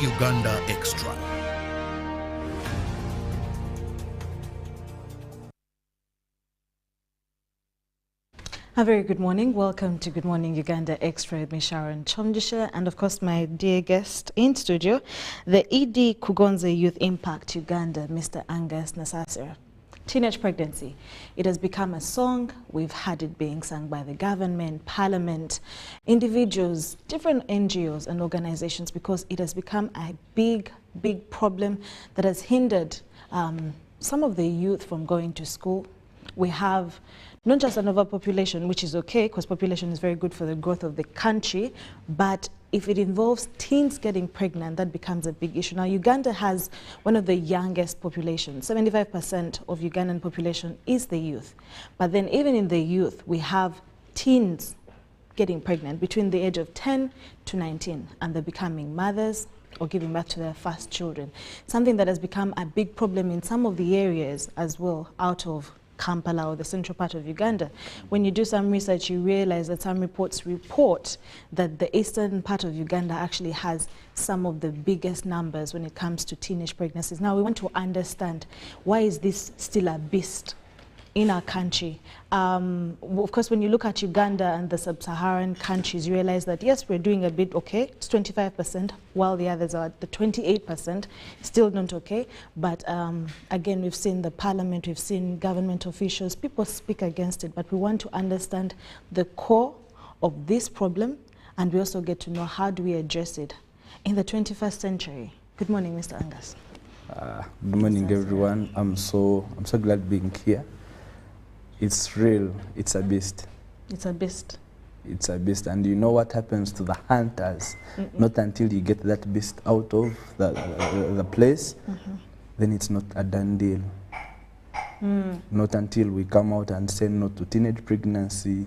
Uganda Extra. A very good morning. Welcome to Good Morning Uganda Extra with me, Sharon Chomjisha, and of course my dear guest in studio, the ED Kugonze Youth Impact Uganda, Mr. Angus Nasasira. Teenage pregnancy. It has become a song. We've had it being sung by the government, parliament, individuals, different NGOs and organizations, because it has become a big problem that has hindered some of the youth from going to school. We have not just an overpopulation, which is okay, because population is very good for the growth of the country, but if it involves teens getting pregnant, that becomes a big issue. Now, Uganda has one of the youngest populations. 75% of Ugandan population is the youth. But then even in the youth, we have teens getting pregnant between the age of 10 to 19, and they're becoming mothers or giving birth to their first children. Something that has become a big problem in some of the areas as well, out of Kampala or the central part of Uganda. When you do some research, you realize that some reports report that the eastern part of Uganda actually has some of the biggest numbers when it comes to teenage pregnancies. Now, we want to understand, why is this still a beast in our country? Of course, when you look at Uganda and the sub-Saharan countries, you realize that yes, we're doing a bit okay. It's 25%, while the others are at the 28%, still not okay. But again, we've seen the parliament, we've seen government officials, people speak against it, but we want to understand the core of this problem, and we also get to know how do we address it in the 21st century. Good morning, Mr. Angus. Good morning, everyone. I'm so glad being here. It's real. It's a beast. It's a beast. It's a beast. And you know what happens to the hunters? Not until you get that beast out of the place, then it's not a done deal. Not until we come out and say no to teenage pregnancy.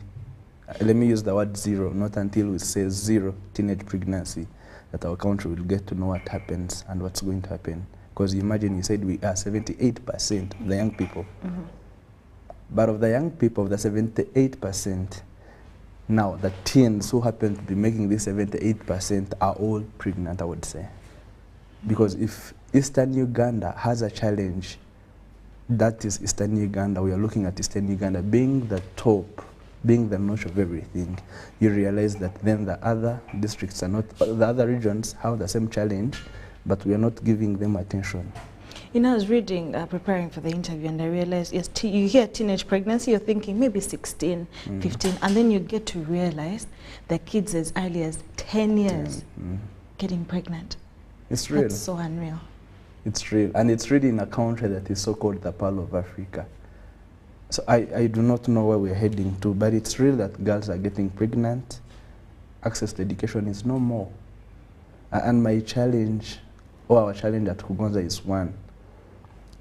Let me use the word zero. Not until we say zero teenage pregnancy that our country will get to know what happens and what's going to happen. Because imagine, you said we are 78% of the young people. But of the young people, of the 78%, now the teens who happen to be making this 78% are all pregnant, I would say. Because if Eastern Uganda has a challenge, that is Eastern Uganda. We are looking at Eastern Uganda being the top, being the notch of everything. You realize that then the other districts are not, the other regions have the same challenge, but we are not giving them attention. You know, I was reading, preparing for the interview, and I realized, yes, you hear teenage pregnancy, you're thinking maybe 16, 15, and then you get to realize that kids as early as 10 years getting pregnant. It's real. That's so unreal. It's real, and it's really in a country that is so-called the Pearl of Africa. So I do not know where we're heading to, but it's real that girls are getting pregnant. Access to education is no more. And my challenge, or our challenge at Kugonza is one.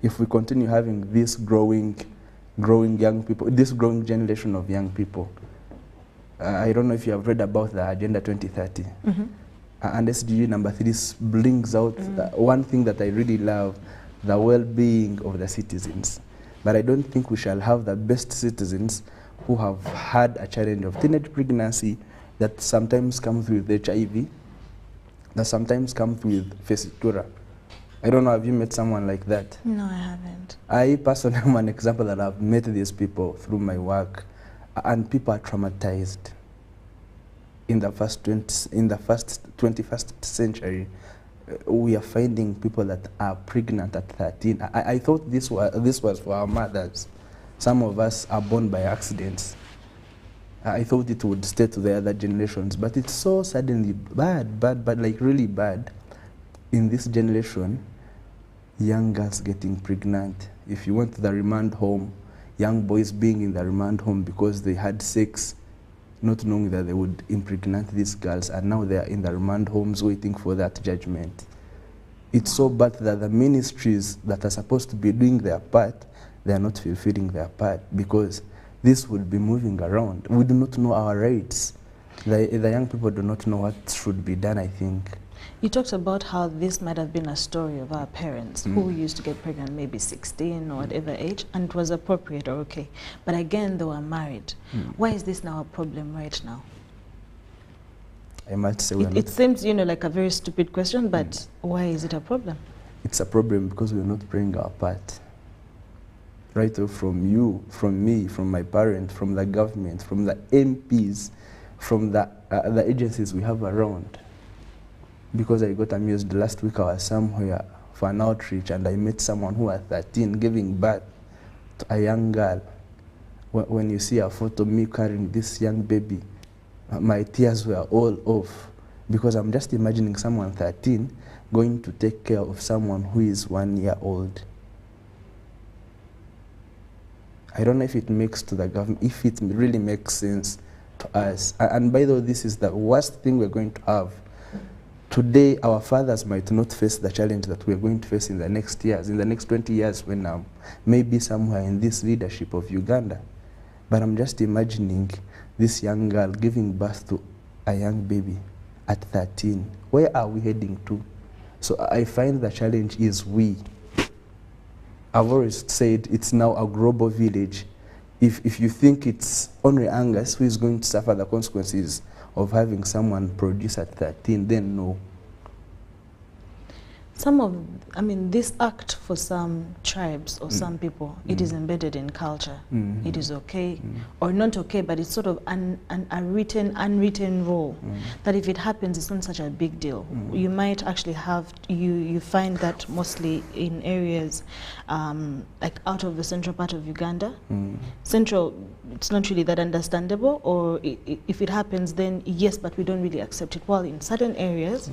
If we continue having this growing young people, this growing generation of young people, I don't know if you have read about the Agenda 2030. And SDG number 3 brings out one thing that I really love, the well-being of the citizens. But I don't think we shall have the best citizens who have had a challenge of teenage pregnancy that sometimes comes with HIV, that sometimes comes with fesitura. I don't know, have you met someone like that? No, I haven't. I personally am an example that I've met these people through my work, and people are traumatized. In the first 21st century, we are finding people that are pregnant at 13. I thought this was for our mothers. Some of us are born by accidents. I thought it would stay to the other generations, but it's so suddenly bad, like really bad. In this generation, young girls getting pregnant. If you went to the remand home, young boys being in the remand home because they had sex, not knowing that they would impregnate these girls, and now they are in the remand homes waiting for that judgment. It's so bad that the ministries that are supposed to be doing their part, they are not fulfilling their part, because this would be moving around. We do not know our rights. The young people do not know what should be done, I think. You talked about how this might have been a story of our parents who used to get pregnant maybe 16 or whatever age, and it was appropriate or okay. But again, they were married. Why is this now a problem right now? I must say we are It not. seems, like a very stupid question, but why is it a problem? It's a problem because we're not playing our part. Right off from you, from me, from my parents, from the government, from the MPs, from the agencies we have around. Because I got amused last week, I was somewhere for an outreach and I met someone who was 13 giving birth to a young girl. When you see a photo of me carrying this young baby, my tears were all off because I'm just imagining someone 13 going to take care of someone who is 1 year old. I don't know if it makes to the government, if it really makes sense to us. And by the way, this is the worst thing we're going to have. Today, our fathers might not face the challenge that we're going to face in the next years, in the next 20 years when maybe somewhere in this leadership of Uganda. But I'm just imagining this young girl giving birth to a young baby at 13. Where are we heading to? So I find the challenge is we. I've always said it's now a global village. If you think it's only Angus who is going to suffer the consequences of having someone produce at 13, then no. This act for some tribes or some people, it is embedded in culture. It is okay or not okay, but it's sort of a unwritten rule that if it happens, it's not such a big deal. You might actually have, you find that mostly in areas like out of the central part of Uganda. Central, it's not really that understandable, or if it happens, then yes, but we don't really accept it. While in certain areas,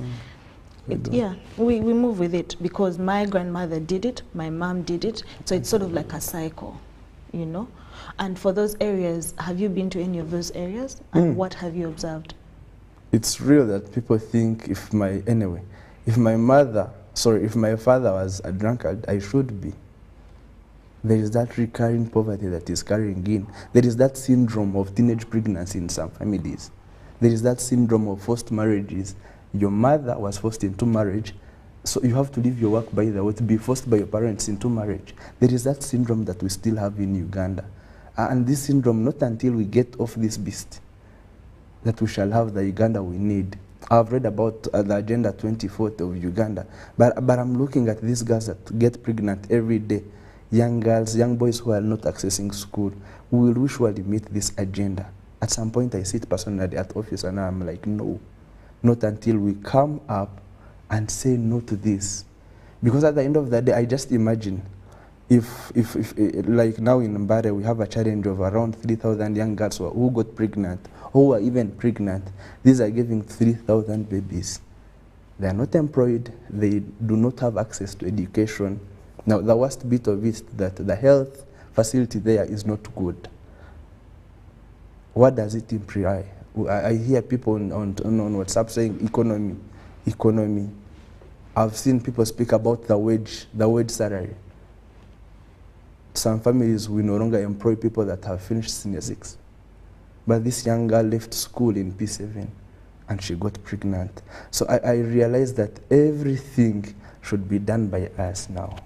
we move with it because my grandmother did it, my mom did it, so it's sort of like a cycle, And for those areas, have you been to any of those areas? And what have you observed? It's real that people think if my father was a drunkard, I should be. There is that recurring poverty that is carrying in. There is that syndrome of teenage pregnancy in some families. There is that syndrome of forced marriages. Your mother was forced into marriage, so you have to leave your work by the way to be forced by your parents into marriage. There is that syndrome that we still have in Uganda. And this syndrome, not until we get off this beast, that we shall have the Uganda we need. I've read about the Agenda 2040 of Uganda, but I'm looking at these girls that get pregnant every day, young girls, young boys who are not accessing school. We will usually meet this agenda. At some point I sit personally at office and I'm like, no. Not until we come up and say no to this. Because at the end of the day, I just imagine if like now in Mbare, we have a challenge of around 3,000 young girls who got pregnant, who are even pregnant. These are giving 3,000 babies. They are not employed. They do not have access to education. Now, the worst bit of it is that the health facility there is not good. What does it imply? I hear people on WhatsApp saying economy. I've seen people speak about the wage salary. Some families will no longer employ people that have finished senior 6. But this young girl left school in P7 and she got pregnant. So I realized that everything should be done by us now.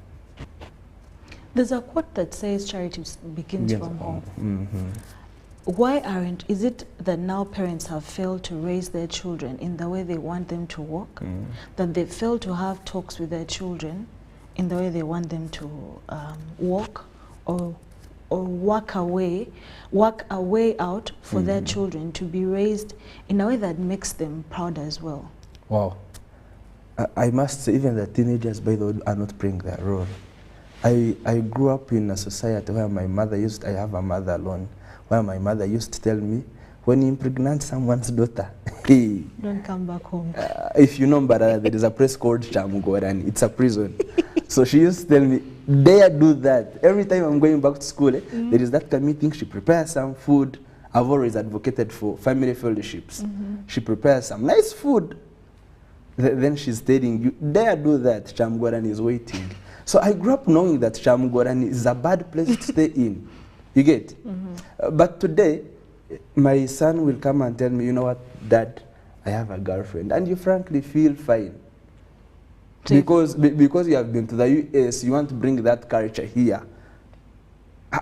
There's a quote that says charity begins from home. Why is it that now parents have failed to raise their children in the way they want them to walk, that they fail to have talks with their children in the way they want them to walk, or work a way out for their children to be raised in a way that makes them proud as well? Wow. I must say, even the teenagers, by the way, are not playing their role. I grew up in a society where I have a mother alone, where my mother used to tell me, when you impregnate someone's daughter, hey, don't come back home. If you know Mbara, there is a place called Chamugora and it's a prison. So she used to tell me, dare do that. Every time I'm going back to school, there is that meeting, she prepares some food. I've always advocated for family fellowships. She prepares some nice food. Then she's telling you, dare do that, Chamugora is waiting. So I grew up knowing that Chamugora is a bad place to stay in. You get? But today, my son will come and tell me, you know what, Dad, I have a girlfriend. And you frankly feel fine. Because you have been to the US, you want to bring that culture here.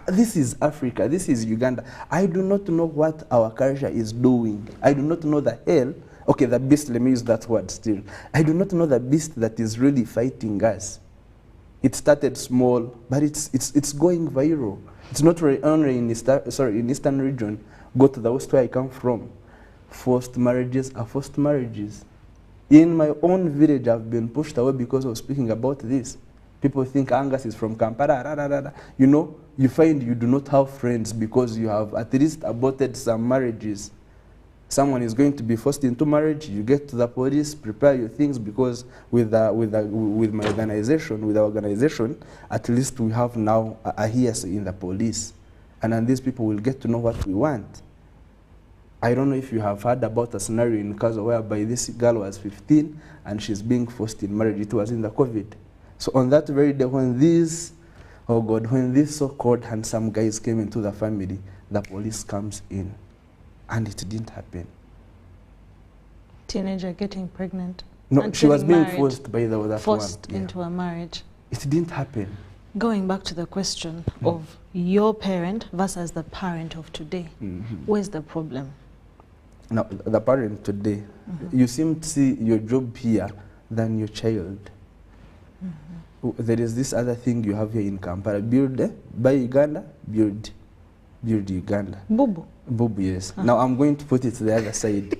This is Africa, this is Uganda. I do not know what our culture is doing. I do not know the hell Okay, the beast, let me use that word still. I do not know the beast that is really fighting us. It started small, but it's going viral. It's not only in Eastern region. Go to the west where I come from. Forced marriages are forced marriages. In my own village, I've been pushed away because of speaking about this. People think Angus is from Kampala. Rah, rah, rah, rah. You know, you find you do not have friends because you have at least aborted some marriages. Someone is going to be forced into marriage, you get to the police, prepare your things, because with my organization, with our organization, at least we have now a hearsay in the police. And then these people will get to know what we want. I don't know if you have heard about a scenario in Kazo whereby this girl was 15 and she's being forced in marriage. It was in the COVID. So on that very day when these so-called handsome guys came into the family, the police comes in. And it didn't happen. Teenager getting pregnant. No, she was being forced by that forced into a marriage. It didn't happen. Going back to the question of your parent versus the parent of today, where's the problem? Now, the parent today, you seem to see your job here than your child. There is this other thing you have here in Kampala. Build, buy Uganda, build Uganda. Bubu. Bubu, yes. Now I'm going to put it to the other side.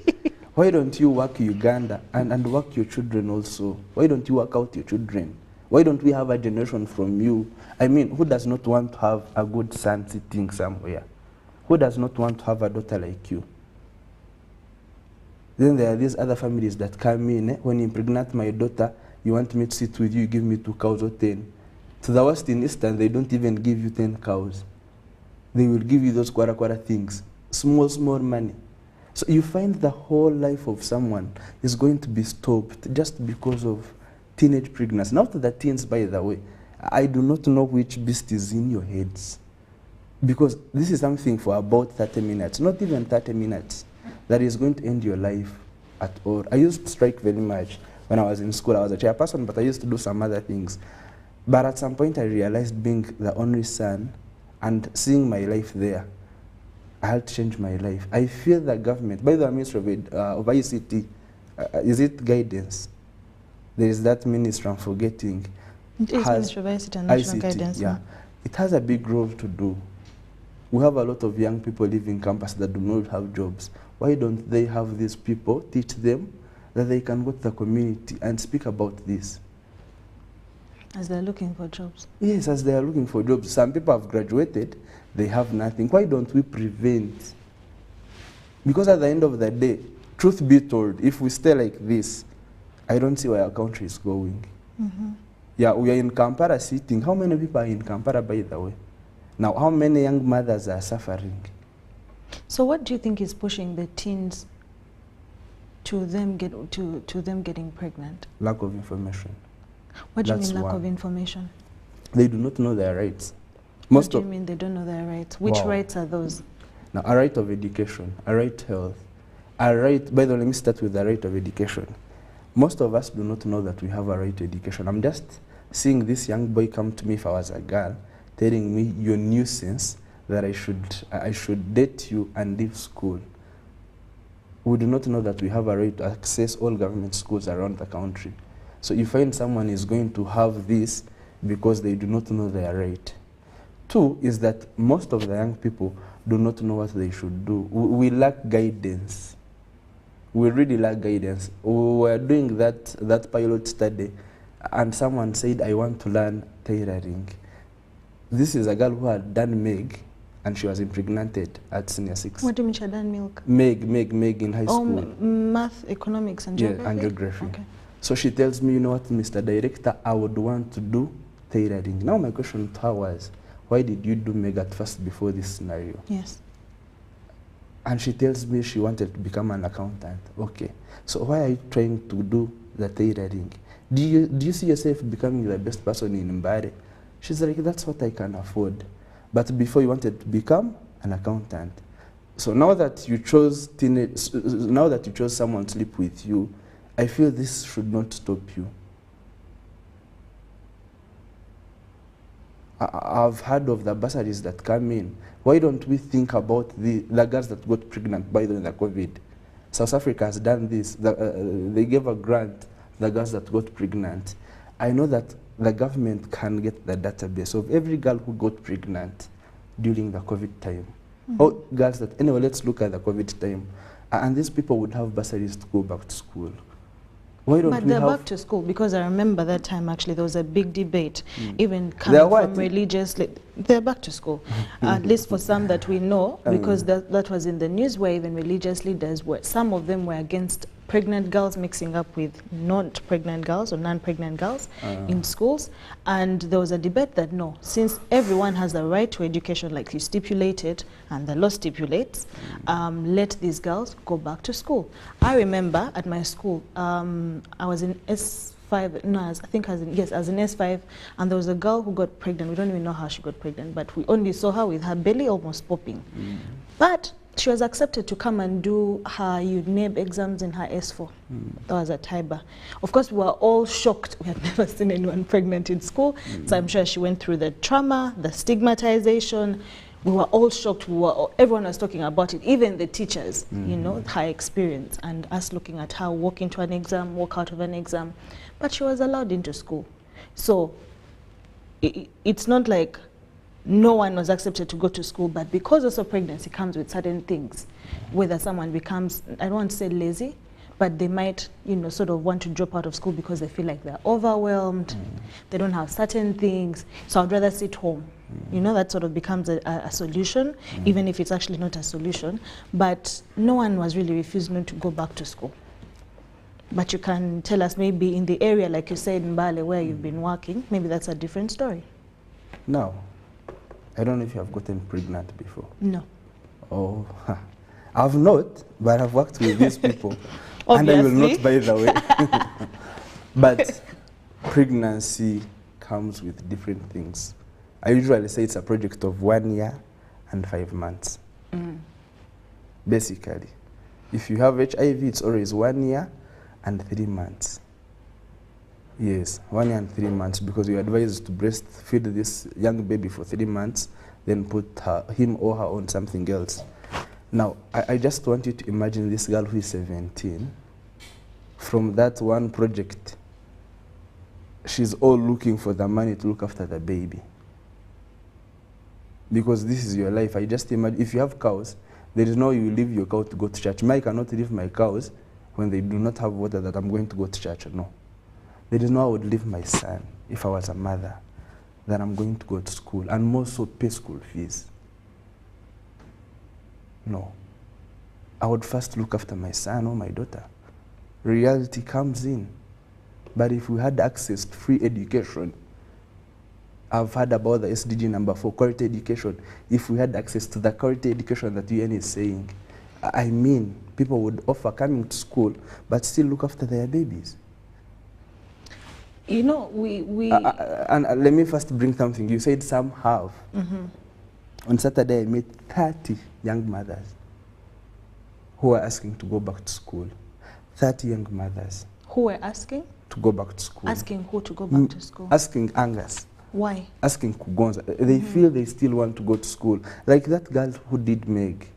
Why don't you work Uganda and work your children also? Why don't you work out your children? Why don't we have a generation from you? I mean, who does not want to have a good son sitting somewhere? Who does not want to have a daughter like you? Then there are these other families that come in. When you impregnate my daughter, you want me to sit with you, you give me 2 cows or 10. To the West in Eastern, they don't even give you 10 cows. They will give you those kwara things, small money. So you find the whole life of someone is going to be stopped just because of teenage pregnancy. Not the teens, by the way. I do not know which beast is in your heads. Because this is something for about 30 minutes, not even 30 minutes, that is going to end your life at all. I used to strike very much when I was in school. I was a chairperson, but I used to do some other things. But at some point I realized, being the only son and seeing my life there, I had to change my life. I feel the government, by the Ministry of ICT, is it guidance? There is that ministry, I'm forgetting. It is Ministry of ICT and National Guidance. Yeah. It has a big role to do. We have a lot of young people living campus that do not have jobs. Why don't they have these people, teach them that they can go to the community and speak about this? As they're looking for jobs. Yes, as they are looking for jobs. Some people have graduated, they have nothing. Why don't we prevent? Because at the end of the day, truth be told, if we stay like this, I don't see where our country is going. Yeah, we are in Kampala sitting. How many people are in Kampala, by the way? Now, how many young mothers are suffering? So what do you think is pushing the teens to them getting pregnant? Lack of information. What do you mean lack of information? They do not know their rights. What do you mean they don't know their rights? Which rights are those? Now, a right of education, a right to health, a right, by the way, let me start with the right of education. Most of us do not know that we have a right to education. I'm just seeing this young boy come to me, if I was a girl, telling me, "You're nuisance, that I should date you and leave school." We do not know that we have a right to access all government schools around the country. So you find someone is going to have this because they do not know their right. 2 is that most of the young people do not know what they should do. We lack guidance. We really lack guidance. We were doing that pilot study, and someone said, "I want to learn tailoring." This is a girl who had done MEG, and she was impregnated at senior 6. What do you mean she had done milk? MEG in high school. Math, economics, and geography? Yeah, and geography. Okay. So she tells me, "You know what, Mr. Director, I would want to do tailoring." Now my question to her was, why did you do MEG at first before this scenario? Yes. And she tells me she wanted to become an accountant. Okay, so why are you trying to do the tailoring? Do you see yourself becoming the best person in Mbare? She's like, "That's what I can afford." But before, you wanted to become an accountant. So now that you chose someone to sleep with you, I feel this should not stop you. I've heard of the bursaries that come in. Why don't we think about the girls that got pregnant by the COVID? South Africa has done this. They gave a grant the girls that got pregnant. I know that the government can get the database of every girl who got pregnant during the COVID time. Or girls that, anyway, let's look at the COVID time. And these people would have bursaries to go back to school. Why don't but we they're have back to school, because I remember that time actually there was a big debate, even coming from religious. They're back to school, at least for some that we know, because that was in the news, where even religious leaders were, some of them were against pregnant girls mixing up with not pregnant girls or non-pregnant girls in schools. And there was a debate that no, since everyone has the right to education like you stipulated and the law stipulates, let these girls go back to school. I remember at my school, I was in S5, no, I think as in S5, and there was a girl who got pregnant. We don't even know how she got pregnant, but we only saw her with her belly almost popping. But she was accepted to come and do her UNEB exams in her S4. That was at Tiber. Of course, we were all shocked. We had never seen anyone pregnant in school. So I'm sure she went through the trauma, the stigmatization. We were all shocked. Everyone was talking about it, even the teachers, you know, her experience, and us looking at her walk into an exam, walk out of an exam. But she was allowed into school. So it's not like no one was accepted to go to school, but because also pregnancy comes with certain things, whether someone becomes, I don't want to say lazy, but they might, you know, sort of want to drop out of school because they feel like they're overwhelmed, they don't have certain things, so I'd rather sit home. You know, that sort of becomes a solution, even if it's actually not a solution. But no one was really refusing to go back to school. But you can tell us, maybe in the area, like you said, in Mbale, where you've been working, maybe that's a different story. No. I don't know if you have gotten pregnant before. No. Oh, I've not, but I've worked with these people. And I will not, by the way. But pregnancy comes with different things. I usually say it's a project of 1 year and 5 months. Basically. If you have HIV, it's always 1 year and 3 months. Yes, 1 year and 3 months, because you're advised to breastfeed this young baby for 3 months, then put him or her on something else. Now, I just want you to imagine this girl who is 17. From that one project, she's all looking for the money to look after the baby. Because this is your life. I just imagine, if you have cows, there is no you leave your cow to go to church. I cannot leave my cows when they do not have water that I'm going to go to church. No. There is no I would leave my son, if I was a mother, that I'm going to go to school and more so pay school fees. No. I would first look after my son or my daughter. Reality comes in. But if we had access to free education, I've heard about the SDG number 4, quality education. If we had access to the quality education that UN is saying, I mean, people would offer coming to school, but still look after their babies. You know, and let me first bring something. You said some have. On Saturday, I met 30 young mothers who were asking to go back to school. 30 young mothers. Who were asking? To go back to school. Asking who to go back to school? Asking Angus. Why? Asking Kugonza. They feel they still want to go to school. Like that girl who did Meg.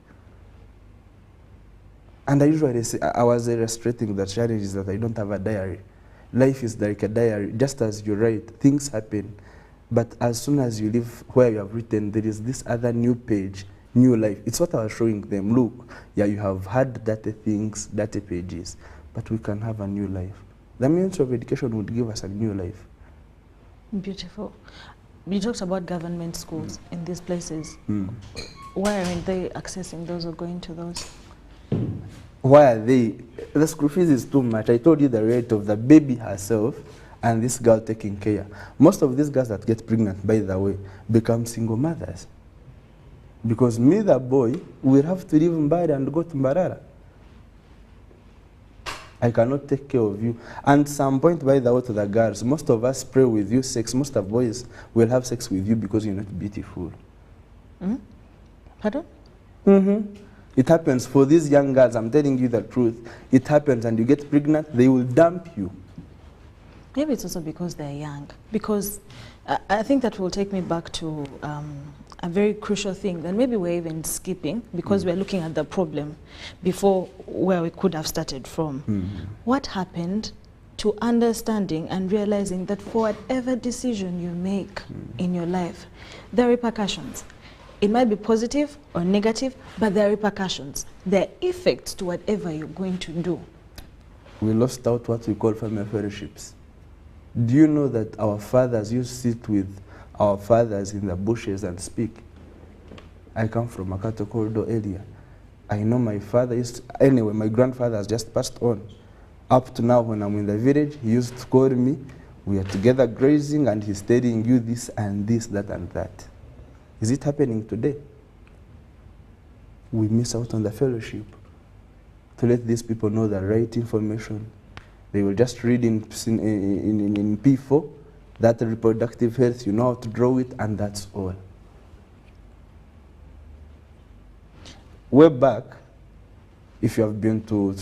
And I usually say, I was illustrating the challenge is that I don't have a diary. Life is like a diary. Just as you write, things happen. But as soon as you leave where you have written, there is this other new page, new life. It's what I was showing them. Look, yeah, you have had dirty things, dirty pages, but we can have a new life. The Ministry of Education would give us a new life. Beautiful. You talked about government schools in these places. Why aren't they accessing those or going to those? Why are they? The school fees is too much. I told you the rate of the baby herself and this girl taking care. Most of these girls that get pregnant, by the way, become single mothers. Because me, the boy, will have to leave Mbari and go to Mbarara. I cannot take care of you. And some point, by the way, to the girls, most of us pray with you sex. Most of boys will have sex with you because you're not beautiful. Pardon? It happens for these young girls. I'm telling you the truth. It happens, and you get pregnant, they will dump you. Maybe it's also because they're young. Because I think that will take me back to a very crucial thing that maybe we're even skipping because we're looking at the problem before where we could have started from. What happened to understanding and realizing that for whatever decision you make in your life, there are repercussions. It might be positive or negative, but there are repercussions. There are effects to whatever you're going to do. We lost out what we call family fellowships. Do you know that our fathers used to sit with our fathers in the bushes and speak? I come from Makato Corridor area. I know my father used to, anyway, my grandfather has just passed on. Up to now, when I'm in the village, he used to call me. We are together grazing, and he's telling you this and this, that and that. Is it happening today? We miss out on the fellowship to let these people know the right information. They will just read in P4 that reproductive health, you know how to draw it, and that's all. Way back, if you have been to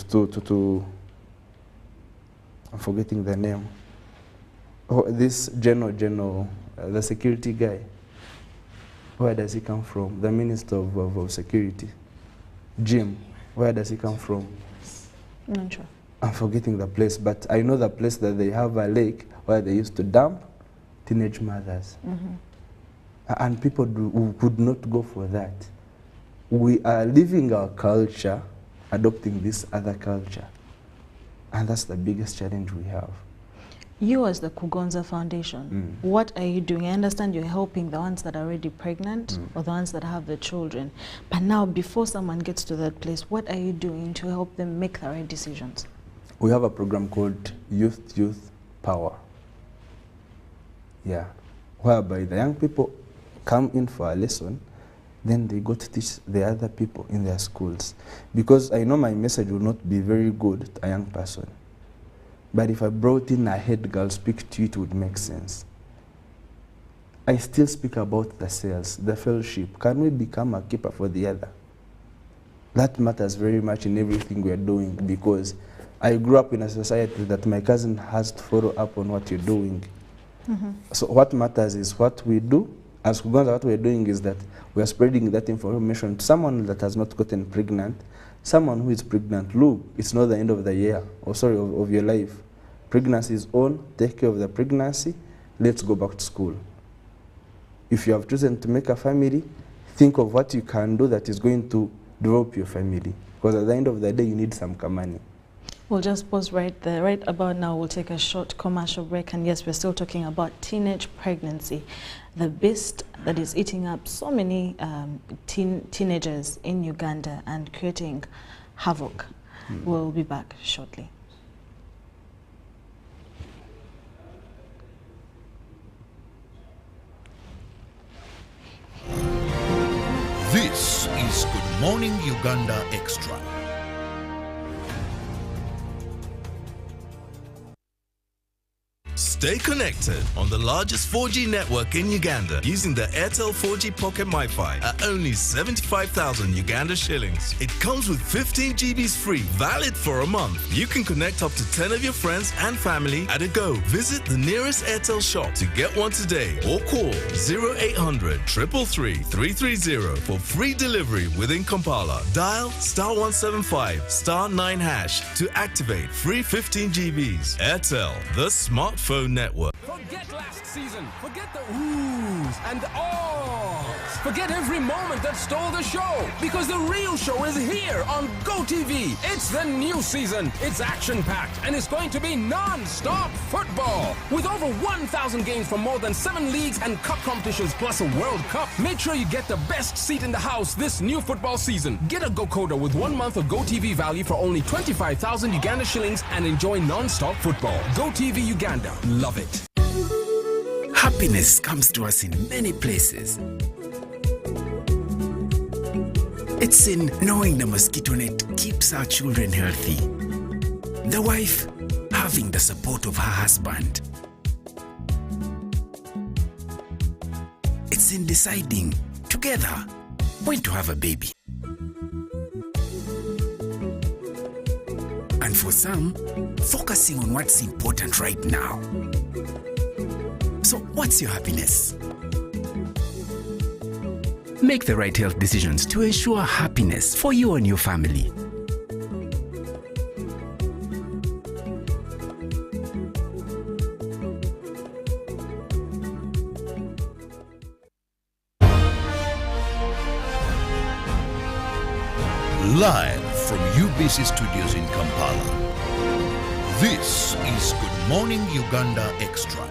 I'm forgetting the name. Oh, this general, the security guy. Where does he come from? The Minister of Security. Jim, where does he come from? Not sure. I'm forgetting the place, but I know the place that they have a lake where they used to dump teenage mothers. And people who could not go for that. We are leaving our culture, adopting this other culture. And that's the biggest challenge we have. You as the Kugonza Foundation, what are you doing? I understand you're helping the ones that are already pregnant or the ones that have the children. But now, before someone gets to that place, what are you doing to help them make the right decisions? We have a program called Youth Power. Yeah, whereby the young people come in for a lesson, then they go to teach the other people in their schools. Because I know my message will not be very good to a young person. But if I brought in a head girl speak to you, it would make sense. I still speak about the sales, the fellowship. Can we become a keeper for the other? That matters very much in everything we are doing, because I grew up in a society that my cousin has to follow up on what you're doing. So what matters is what we do. As Uganda, what we're doing is that we are spreading that information to someone that has not gotten pregnant, someone who is pregnant. Look, it's not the end of the year, or sorry, of your life. Pregnancy is on, take care of the pregnancy, let's go back to school. If you have chosen to make a family, think of what you can do that is going to develop your family. Because at the end of the day, you need some money. We'll just pause right there. Right about now, we'll take a short commercial break. And yes, we're still talking about teenage pregnancy, the beast that is eating up so many teenagers in Uganda and creating havoc. We'll be back shortly. This is Good Morning Uganda Extra. Stay connected on the largest 4G network in Uganda using the Airtel 4G Pocket MiFi at only 75,000 Uganda shillings. It comes with 15 GBs free, valid for a month. You can connect up to 10 of your friends and family at a go. Visit the nearest Airtel shop to get one today or call 0800 333 330 for free delivery within Kampala. Dial *175 *9# to activate free 15 GBs. Airtel, the smartphone network. Forget last season. Forget the oohs and ahs. Forget every moment that stole the show, because the real show is here on GoTV. It's the new season. It's action-packed and it's going to be non-stop football. With over 1,000 games from more than 7 leagues and cup competitions plus a World Cup. Make sure you get the best seat in the house this new football season. Get a GoCoder with 1 month of GoTV value for only 25,000 Uganda shillings and enjoy non-stop football. GoTV Uganda. Love it. Happiness comes to us in many places. It's in knowing the mosquito net keeps our children healthy. The wife having the support of her husband. It's in deciding together when to have a baby. And for some, focusing on what's important right now. So what's your happiness? Make the right health decisions to ensure happiness for you and your family. Live from UBC Studios in Kampala, this is Good Morning Uganda Extra.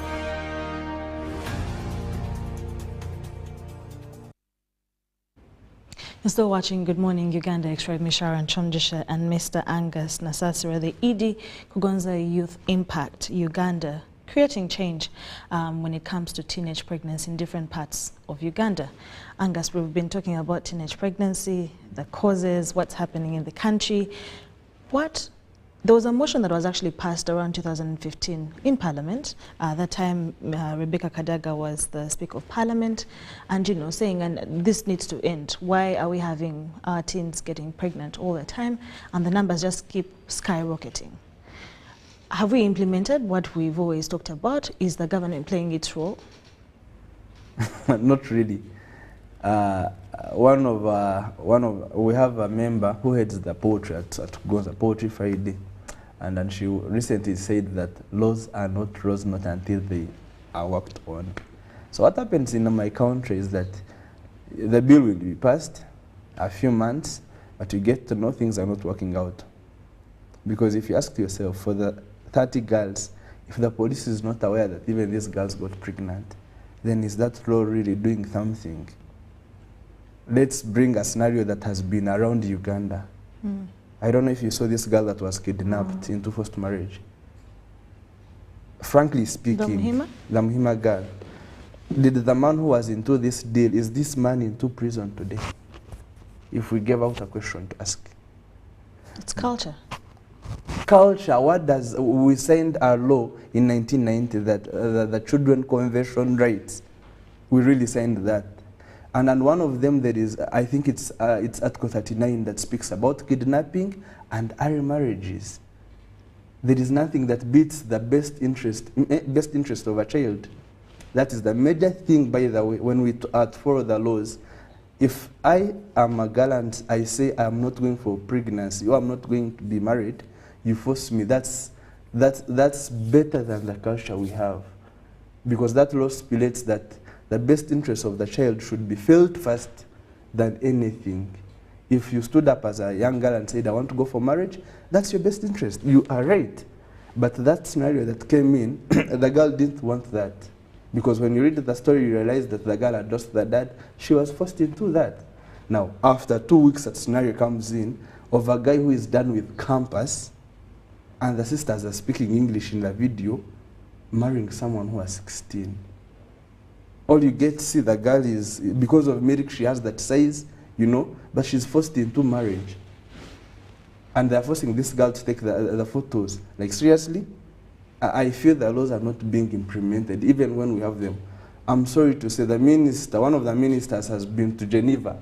You're still watching Good Morning Uganda Extra with Sharon Chomjisha and Mr. Angus Nasasira, the ED Kugonza Youth Impact Uganda, creating change when it comes to teenage pregnancy in different parts of Uganda. Angus, we've been talking about teenage pregnancy, the causes, what's happening in the country. There was a motion that was actually passed around 2015 in Parliament. At that time, Rebecca Kadaga was the Speaker of Parliament, and saying, and this needs to end. Why are we having our teens getting pregnant all the time, and the numbers just keep skyrocketing? Have we implemented what we've always talked about? Is the government playing its role? Not really. We have a member who heads the poetry at Kugonza Poetry Friday, and then she recently said that laws are not until they are worked on. So what happens in my country is that the bill will be passed a few months, but you get to know things are not working out. Because if you ask yourself, for the 30 girls, if the police is not aware that even these girls got pregnant, then is that law really doing something? Let's bring a scenario that has been around Uganda. I don't know if you saw this girl that was kidnapped into forced marriage. Frankly speaking, the Muhima girl, did the man who was into this deal, is this man into prison today? If we gave out a question to ask. It's culture. Culture, we signed a law in 1990 that the Children Convention rights, we really signed that. And one of them, there is, I think it's Article 39 that speaks about kidnapping and early marriages. There is nothing that beats the best interest of a child. That is the major thing, by the way, when we follow the laws. If I am a girl and I say I'm not going for pregnancy or I'm not going to be married, you force me. That's better than the culture we have, because that law stipulates that the best interest of the child should be felt first than anything. If you stood up as a young girl and said, I want to go for marriage, that's your best interest. You are right. But that scenario that came in, the girl didn't want that. Because when you read the story, you realize that the girl had lost the dad. She was forced into that. Now, after 2 weeks, that scenario comes in of a guy who is done with campus, and the sisters are speaking English in the video, marrying someone who was 16. All you get to see, the girl is, because of milk, she has that size, but she's forced into marriage. And they're forcing this girl to take the photos. Like, seriously? I feel the laws are not being implemented, even when we have them. I'm sorry to say, one of the ministers has been to Geneva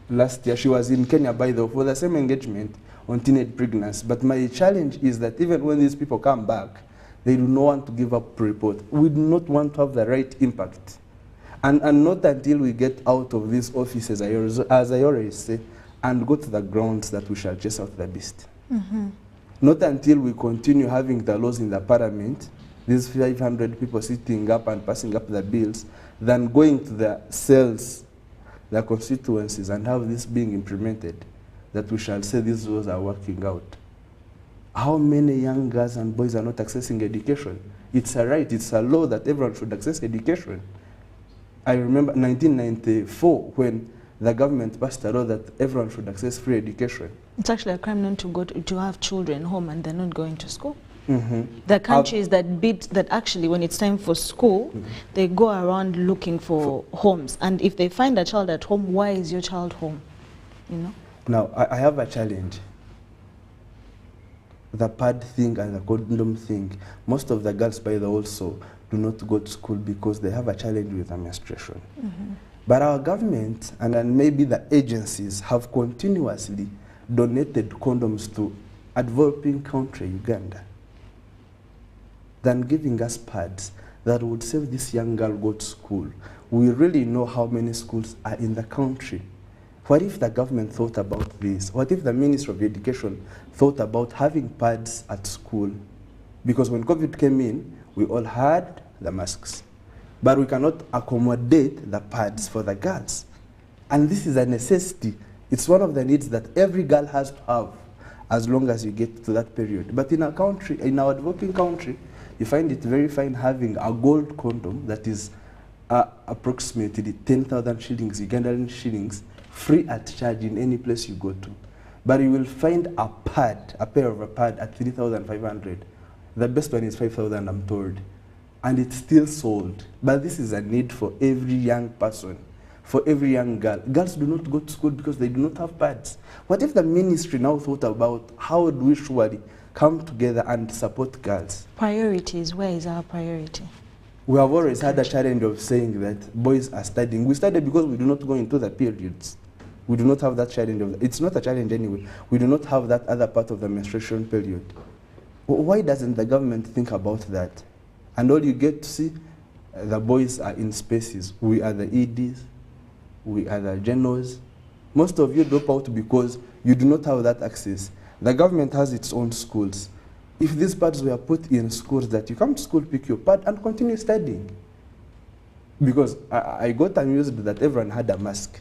last year. She was in Kenya, by the way, for the same engagement on teenage pregnancy. But my challenge is that even when these people come back, they do not want to give up report. We do not want to have the right impact. And not until we get out of these offices, as I always say, and go to the grounds that we shall chase out the beast. Not until we continue having the laws in the parliament, these 500 people sitting up and passing up the bills, than going to the cells, the constituencies, and have this being implemented, that we shall say these laws are working out. How many young girls and boys are not accessing education? It's a right, it's a law that everyone should access education. I remember 1994 when the government passed a law that everyone should access free education. It's actually a crime not to have children home and they're not going to school. The countries that actually, when it's time for school, they go around looking for homes. And if they find a child at home, why is your child home? Now, I have a challenge. The pad thing and the condom thing, most of the girls, by the way, also do not go to school because they have a challenge with the menstruation. But our government and then maybe the agencies have continuously donated condoms to a developing country, Uganda, than giving us pads that would save this young girl go to school we really know how many schools are in the country. What if the government thought about this? What if the Ministry of Education thought about having pads at school? Because when COVID came in, we all had the masks. But we cannot accommodate the pads for the girls. And this is a necessity. It's one of the needs that every girl has to have as long as you get to that period. But in our country, in our developing country, you find it very fine having a gold condom that is approximately 10,000 shillings, Ugandan shillings, free at charge in any place you go to. But you will find a pad, a pair of a pad at 3,500. The best one is 5,000, I'm told. And it's still sold. But this is a need for every young person, for every young girl. Girls do not go to school because they do not have pads. What if the ministry now thought about how do we surely come together and support girls? Priorities, where is our priority? We have always had a challenge of saying that boys are studying. We study because we do not go into the periods. We do not have that challenge. It's not a challenge anyway. We do not have that other part of the menstruation period. Why doesn't the government think about that? And all you get to see, the boys are in spaces. We are the EDs, we are the generals. Most of you drop out because you do not have that access. The government has its own schools. If these pads were put in schools that you come to school, pick your pad and continue studying. Because I got amused that everyone had a mask,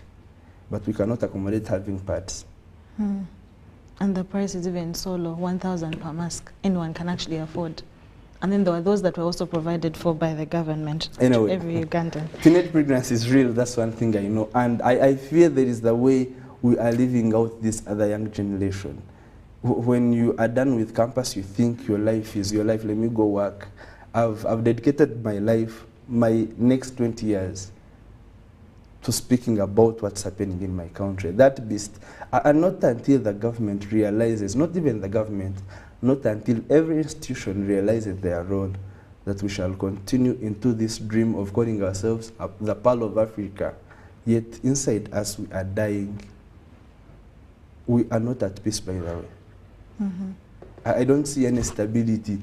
but we cannot accommodate having pads. And the price is even so low, 1,000 per mask. Anyone can actually afford. And then there were those that were also provided for by the government Anyway, to every Ugandan. Teenage pregnancy is real, that's one thing I know. And I fear there is the way we are living out this other young generation. When you are done with campus, you think your life is your life, let me go work. I've dedicated my life, my next 20 years, to speaking about what's happening in my country. That beast, and not until the government realizes, not even the government, not until every institution realizes their role, that we shall continue into this dream of calling ourselves the Pearl of Africa, yet inside us we are dying. We are not at peace, by the way. I don't see any stability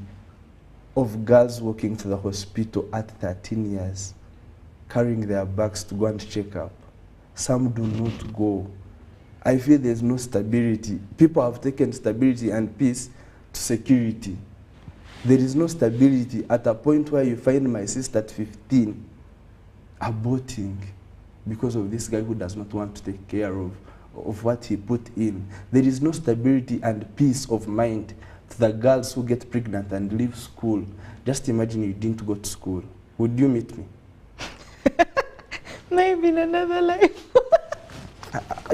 of girls walking to the hospital at 13 years, carrying their bags to go and check up. Some do not go. I feel there's no stability. People have taken stability and peace to security. There is no stability at a point where you find my sister at 15 aborting because of this guy who does not want to take care of what he put in. There is no stability and peace of mind to the girls who get pregnant and leave school. Just imagine you didn't go to school. Would you meet me? Maybe in another life.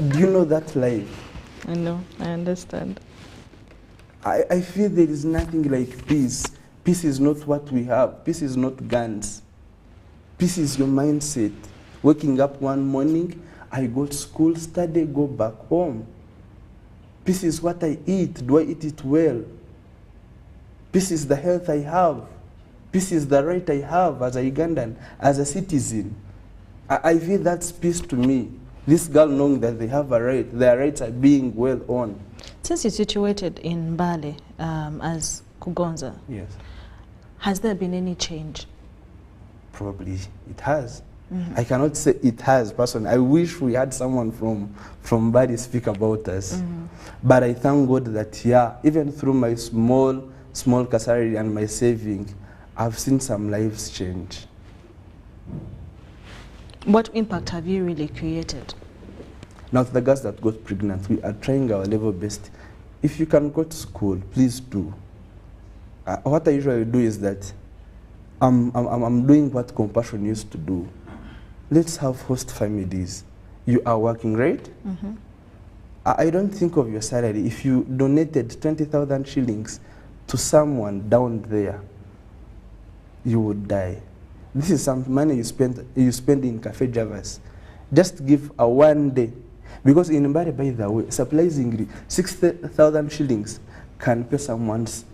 Do you know that life? I know, I understand. I feel there is nothing like peace. Peace is not what we have. Peace is not guns. Peace is your mindset. Waking up one morning, I go to school, study, go back home. Peace is what I eat. Do I eat it well? Peace is the health I have. Peace is the right I have as a Ugandan, as a citizen. I feel that's peace to me. This girl knowing that they have a right, their rights are being well on. Since you're situated in Mbale as Kugonza, Yes. has there been any change? Probably it has. I cannot say it has personally. I wish we had someone from Badi speak about us. But I thank God that, yeah, even through my small salary and my saving, I've seen some lives change. What impact have you really created? Now, to the girls that got pregnant, we are trying our level best. If you can go to school, please do. What I usually do is that I'm doing what Compassion used to do. Let's have host families. You are working, right? I don't think of your salary. If you donated 20,000 shillings to someone down there, you would die. This is some money you spend in Cafe Javas. Just give a 1 day. Because in Mbare, by the way, surprisingly, 60,000 shillings can pay someone's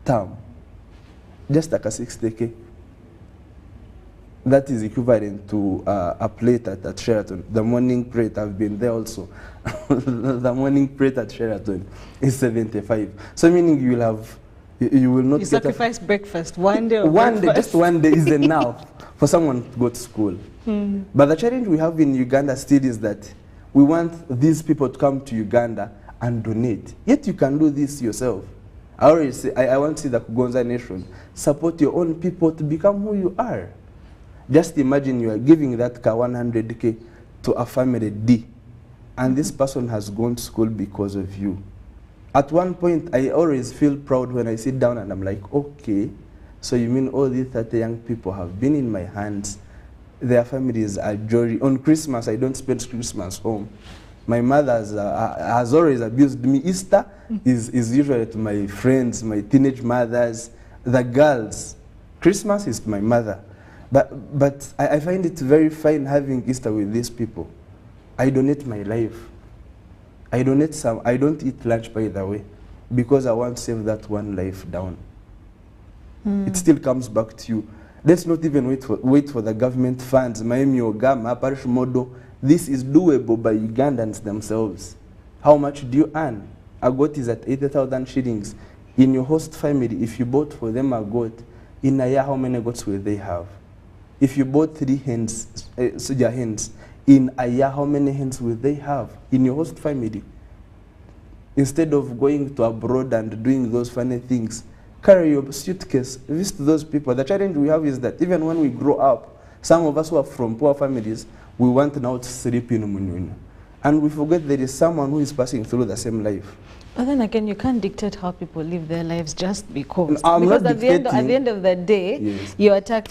term. Just like a 60K. That is equivalent to a plate at Sheraton. The morning plate, I've been there also. The morning plate at Sheraton is 75. So meaning you will not You sacrifice breakfast, 1 day of one day, breakfast. just 1 day is enough for someone to go to school. But the challenge we have in Uganda still is that we want these people to come to Uganda and donate. Yet you can do this yourself. I always say, I want to see the Kugonza nation support your own people to become who you are. Just imagine you are giving that car 100K to a family D, and this person has gone to school because of you. At one point, I always feel proud when I sit down and I'm like, okay, so you mean all these 30 young people have been in my hands, their families are jolly. On Christmas, I don't spend Christmas home. My mother has always abused me. Easter is usually to my friends, my teenage mothers, the girls. Christmas is to my mother. But I find it very fine having Easter with these people. I donate my life. I donate some. I don't eat lunch, by the way, because I want to save that one life down. It still comes back to you. Let's not even wait for the government funds. Miami Ogama, parish model. This is doable by Ugandans themselves. How much do you earn? A goat is at 80,000 shillings. In your host family, if you bought for them a goat, in a year, how many goats will they have? If you bought 3 hens, soja hens, in a year, how many hens will they have in your host family? Instead of going to abroad and doing those funny things, carry your suitcase, visit those people. The challenge we have is that even when we grow up, some of us who are from poor families, we want now to sleep in Umunyunyu. And we forget there is someone who is passing through the same life. But then again, you can't dictate how people live their lives just because. I'm because not at the end of the day, yes,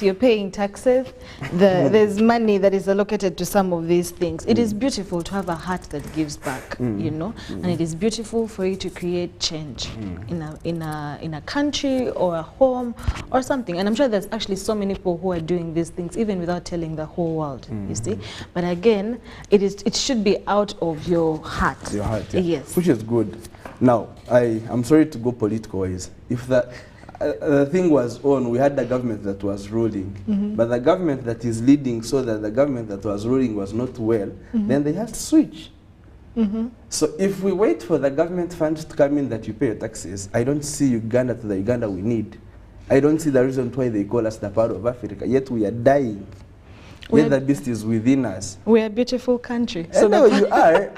you're paying taxes. There's money that is allocated to some of these things. It is beautiful to have a heart that gives back, you know, and it is beautiful for you to create change in a country or a home or something. And I'm sure there's actually so many people who are doing these things even without telling the whole world. You see, but again, it should be out of your heart. Your heart, yeah. Yes, which is good. Now, I'm sorry to go political-wise. If the thing was on, we had the government that was ruling, but the government that is leading so that the government that was ruling was not well, then they have to switch. So if we wait for the government funds to come in that you pay your taxes, I don't see Uganda to the Uganda we need. I don't see the reason why they call us the part of Africa, yet we are dying. Yet the beast is within us. We're a beautiful country. So no, you are.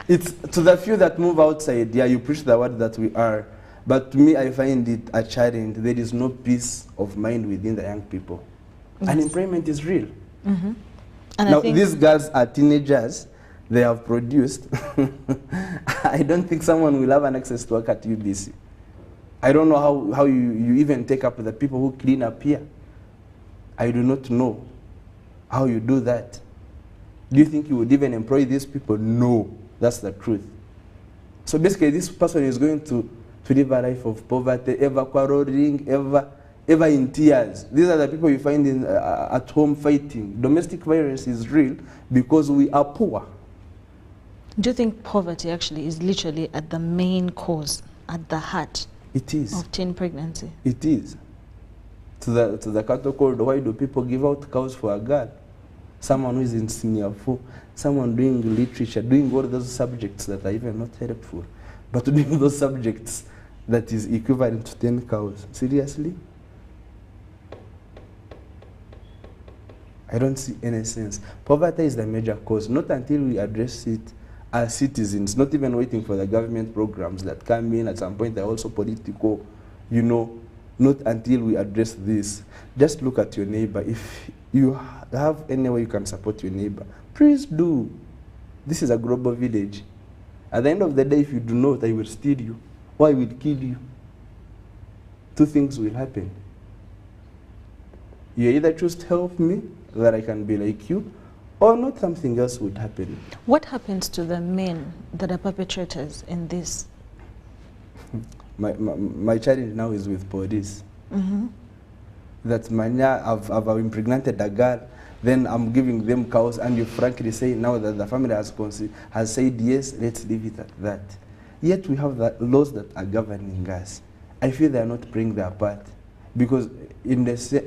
It's to the few that move outside, yeah, you preach the word that we are. But to me, I find it a challenge. There is no peace of mind within the young people. Yes. Unemployment is real. And now, these girls are teenagers. They have produced. I don't think someone will have an access to work at UBC. I don't know how you even take up the people who clean up here. I do not know how you do that. Do you think you would even employ these people? No. That's the truth. So basically, this person is going to live a life of poverty, ever quarreling, ever in tears. These are the people you find at home fighting. Domestic violence is real because we are poor. Do you think poverty actually is literally at the main cause, at the heart It is. of teen pregnancy? It is. To the cattle code, why do people give out cows for a girl? Someone who is in senior 4, someone doing literature, doing all those subjects that are even not helpful, but doing those subjects that is equivalent to 10 cows. Seriously? I don't see any sense. Poverty is the major cause. Not until we address it as citizens, not even waiting for the government programs that come in at some point. They're also political, you know, not until we address this. Just look at your neighbor. If you have any way you can support your neighbor, please do. This is a global village. At the end of the day, if you do not, I will steal you or I will kill you. 2 things will happen. You either choose to help me, that I can be like you, or not, something else would happen. What happens to the men that are perpetrators in this? My challenge now is with police. That mania, I've impregnated a girl, then I'm giving them cows, and you frankly say now that the family has said yes, let's leave it at that. Yet we have the laws that are governing us. I feel they are not playing their part. Because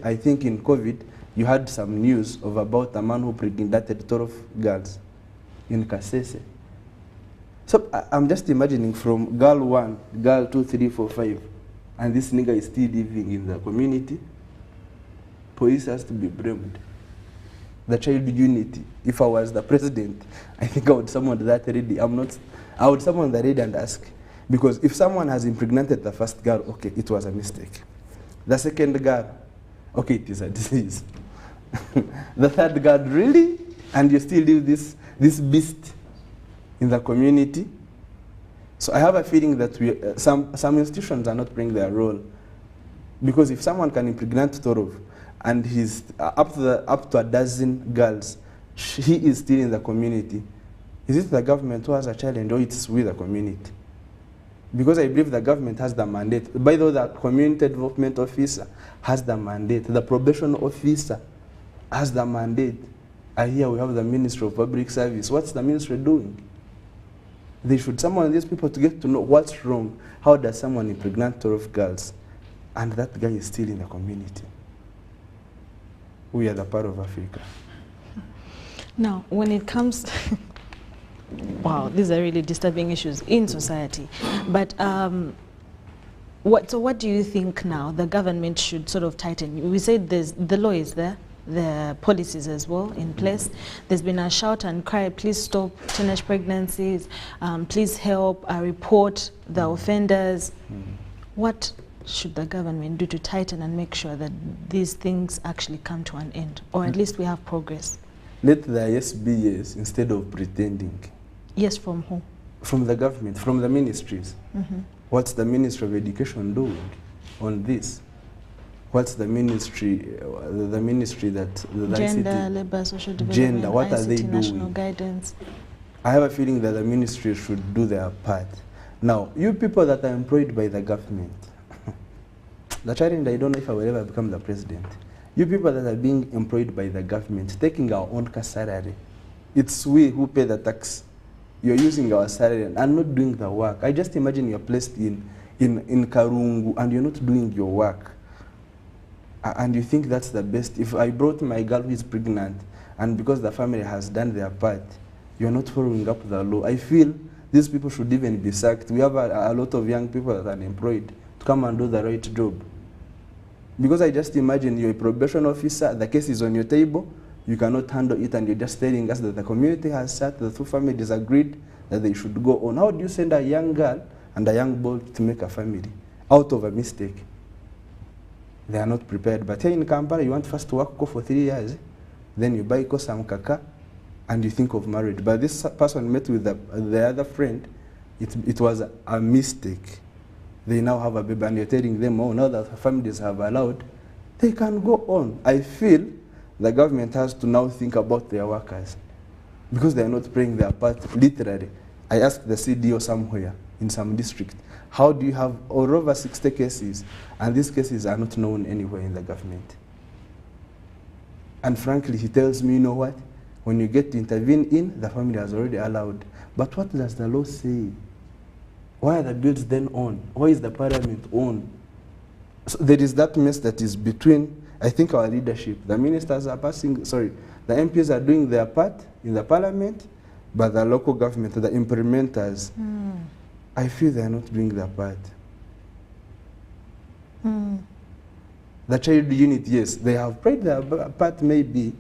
I think in COVID, you had some news of about a man who impregnated 12 girls in Kasese. So I'm just imagining from girl 1, girl 2, 3, 4, 5, and this nigga is still living in the community. Police has to be blamed. the child unity. If I was the president, I think I would summon that ready. I would summon the ready and ask. Because if someone has impregnated the first girl, okay, it was a mistake. The second girl, okay, it is a disease. The third girl, really? And you still leave this beast in the community? So I have a feeling that some institutions are not playing their role. Because if someone can impregnate Torov, and he's up to a dozen girls, he is still in the community, is it the government who has a challenge, or it's with the community? Because I believe the government has the mandate. By the way, the community development officer has the mandate. The probation officer has the mandate. And here we have the Ministry of Public Service. What's the ministry doing? They should summon these people to get to know what's wrong. How does someone impregnate 12 girls? And that guy is still in the community. We are the part of Africa. Now, when it comes... wow, these are really disturbing issues in society. But what do you think now the government should sort of tighten? We said the law is there, the policies as well in place. There's been a shout and cry, please stop teenage pregnancies, please help, report the offenders. What should the government do to tighten and make sure that these things actually come to an end, or at least we have progress? Let the yes be yes instead of pretending. Yes, from who? From the government, from the ministries. What's the Ministry of Education doing on this? What's the ministry that the Gender, ICT, labor, social development, gender, what are they ICT, national doing? guidance. I have a feeling that the ministry should do their part. Now, you people that are employed by the government, the challenge, I don't know if I will ever become the president. You people that are being employed by the government, taking our own salary, it's we who pay the tax. You're using our salary and not doing the work. I just imagine you're placed in Karungu and you're not doing your work. And you think that's the best. If I brought my girl who is pregnant, and because the family has done their part, you're not following up the law. I feel these people should even be sacked. We have a lot of young people that are unemployed to come and do the right job. Because I just imagine you're a probation officer, the case is on your table, you cannot handle it, and you're just telling us that the community has sat, the two families agreed that they should go on. How do you send a young girl and a young boy to make a family out of a mistake? They are not prepared. But here in Kampala, you want first to work for 3 years, then you buy some kaka, and you think of marriage. But this person met with the other friend, it was a mistake. They now have a baby, and you're telling them, oh, now that families have allowed, they can go on. I feel the government has to now think about their workers, because they are not playing their part literally. I asked the CDO somewhere in some district, how do you have over 60 cases, and these cases are not known anywhere in the government? And frankly, he tells me, you know what? When you get to intervene in, the family has already allowed. But what does the law say? Why are the bills then on? Why is the parliament on? So there is that mess that is between, I think, our leadership. The ministers are passing, sorry, the MPs are doing their part in the parliament, but the local government, the implementers, I feel they are not doing their part. The child unit, yes, they have played their part maybe,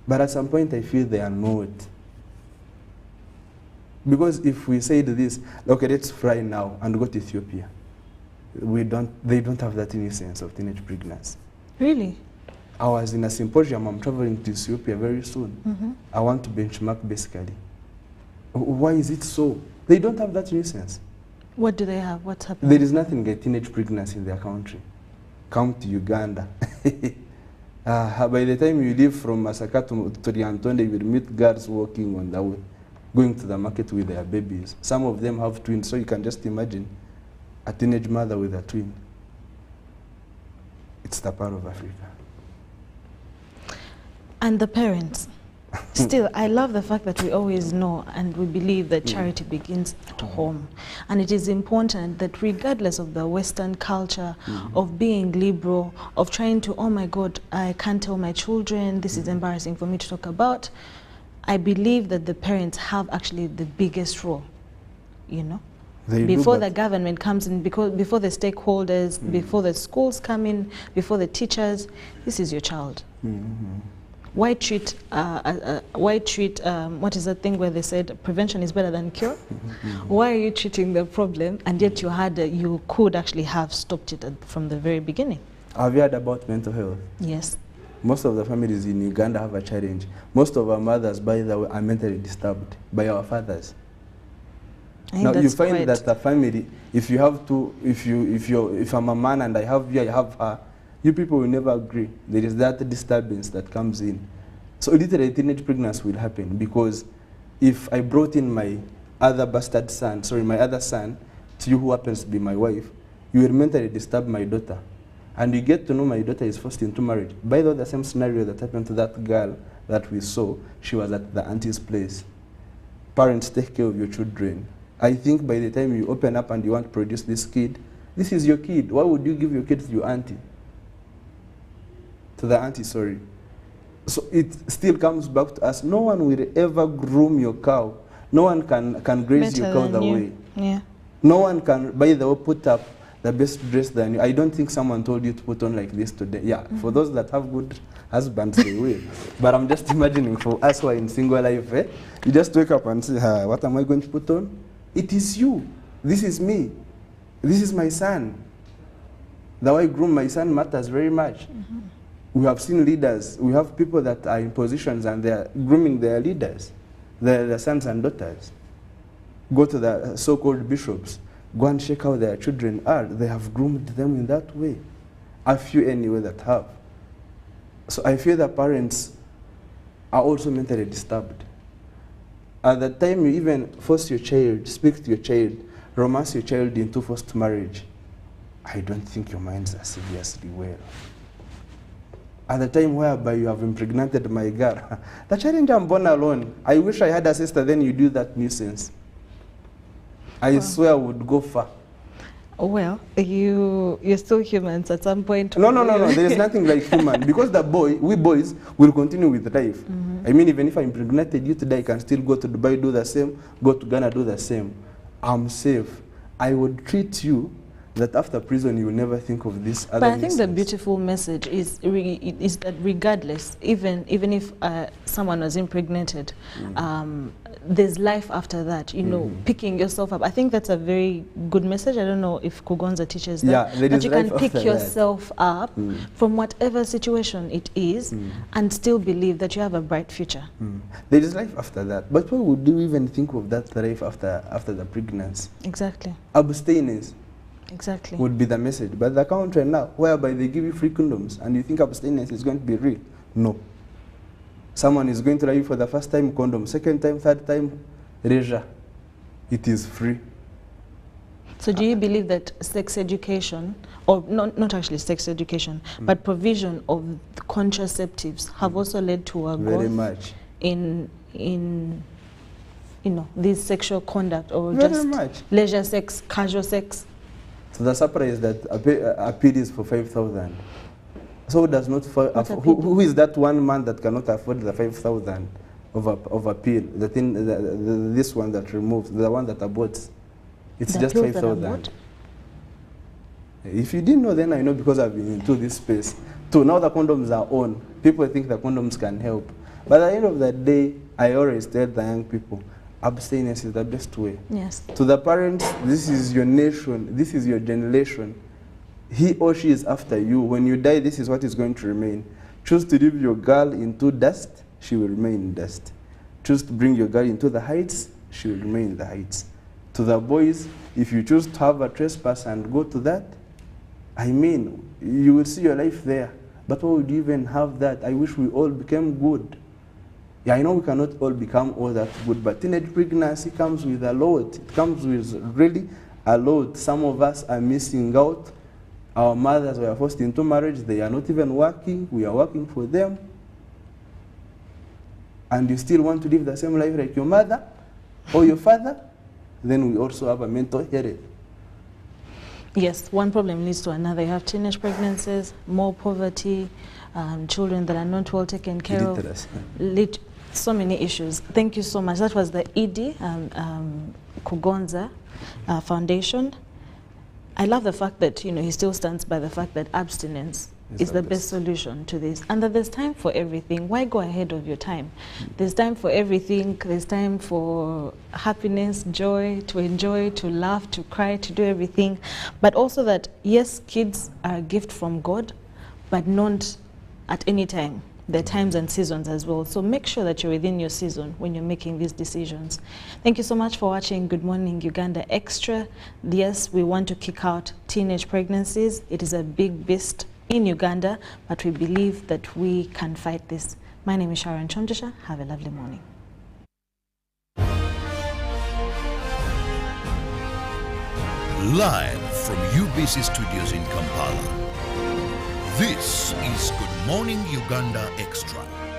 but at some point I feel they are not. Because if we said this, okay, let's fly now and go to Ethiopia, they don't have that innocence of teenage pregnancy. Really? I was in a symposium, I'm traveling to Ethiopia very soon. I want to benchmark basically. Why is it so? They don't have that innocence. What do they have? What's happening? There is nothing like teenage pregnancy in their country. Come to Uganda. By the time you leave from Masaka to Riantonde, you will meet girls walking on the way, going to the market with their babies. Some of them have twins, so you can just imagine a teenage mother with a twin. It's the part of Africa. And the parents. Still, I love the fact that we always know and we believe that charity begins at home. And it is important that regardless of the Western culture, of being liberal, of trying to, oh my God, I can't tell my children, this is embarrassing for me to talk about, I believe that the parents have actually the biggest role, you know? Before the government comes in, before the stakeholders, before the schools come in, before the teachers, this is your child. Why treat what is that thing where they said prevention is better than cure? Why are you treating the problem and yet you could actually have stopped it from the very beginning? Have you heard about mental health? Yes. Most of the families in Uganda have a challenge. Most of our mothers, by the way, are mentally disturbed by our fathers. Now you find that the family, if I'm a man and I have you, I have her, you people will never agree. There is that disturbance that comes in. So literally teenage pregnancy will happen because if I brought in my other son to you who happens to be my wife, you will mentally disturb my daughter. And you get to know my daughter is forced into marriage. By the way, the same scenario that happened to that girl that we saw, she was at the auntie's place. Parents, take care of your children. I think by the time you open up and you want to produce this kid, this is your kid. Why would you give your kid to your auntie? To the auntie, sorry. So it still comes back to us. No one will ever groom your cow. No one can graze your cow the way. Yeah. No one can, by the way, put up the best dress than you. I don't think someone told you to put on like this today. Yeah, for those that have good husbands, they will. But I'm just imagining for us who are in single life, you just wake up and say, what am I going to put on? It is you. This is me. This is my son. The way I groom my son matters very much. We have seen leaders. We have people that are in positions and they are grooming their leaders, their sons and daughters. Go to the so-called bishops. Go and check how their children are. They have groomed them in that way. A few anyway that have. So I feel that parents are also mentally disturbed. At the time you even force your child, speak to your child, romance your child into forced marriage, I don't think your minds are seriously well. At the time whereby you have impregnated my girl, the child I'm born alone. I wish I had a sister, then you do that nuisance. I swear I would go far. Well, you're still humans at some point. No. There is nothing like human. Because we boys will continue with life. I mean, even if I impregnated you today, I can still go to Dubai, do the same, go to Ghana, do the same. I'm safe. I would treat you that after prison you will never think of this other But I think the beautiful message is that regardless, even if someone was impregnated, there's life after that, you know, picking yourself up. I think that's a very good message. I don't know if Kugonza teaches that. Yeah, that you can pick yourself up from whatever situation it is and still believe that you have a bright future. There is life after that. But why would you even think of that life after the pregnancy? Exactly. Abstinence. Exactly. Would be the message. But the country now, whereby they give you free condoms and you think abstinence is going to be real. No. Someone is going to try you for the first time, condom. Second time, third time, leisure. It is free. So do you believe that sex education, or not actually sex education, but provision of contraceptives have also led to a growth very much in this sexual conduct, or very just much. Leisure sex, casual sex? So the surprise is that a pill is for 5,000. So who is that one man that cannot afford the 5,000 of a pill? The thing, this one that removes, the one that aborts, it's just 5,000. If you didn't know, then I know because I've been into this space. So now the condoms are on. People think the condoms can help. But at the end of the day, I always tell the young people, abstinence is the best way. Yes. To the parents, this is your nation, this is your generation. He or she is after you. When you die, this is what is going to remain. Choose to leave your girl into dust, she will remain in dust. Choose to bring your girl into the heights, she will remain in the heights. To the boys, if you choose to have a trespass and go to that, I mean, you will see your life there. But why would you even have that? I wish we all became good. Yeah, I know we cannot all become all that good, but teenage pregnancy comes with a lot. It comes with really a lot. Some of us are missing out. Our mothers were forced into marriage. They are not even working. We are working for them. And you still want to live the same life like your mother or your father? Then we also have a mental health. Yes, one problem leads to another. You have teenage pregnancies, more poverty, children that are not well taken care of. So many issues. Thank you so much. That was the ED Kugonza Foundation. I love the fact that he still stands by the fact that abstinence is the best solution to this, and that there's time for everything. Why go ahead of your time? There's time for everything. There's time for happiness, joy, to enjoy, to laugh, to cry, to do everything. But also that, yes, kids are a gift from God, but not at any time. There are times and seasons as well. So make sure that you're within your season when you're making these decisions. Thank you so much for watching Good Morning Uganda Extra. Yes, we want to kick out teenage pregnancies. It is a big beast in Uganda, but we believe that we can fight this. My name is Sharon Chomjisha. Have a lovely morning. Live from UBC Studios in Kampala, this is Good Morning Uganda Extra.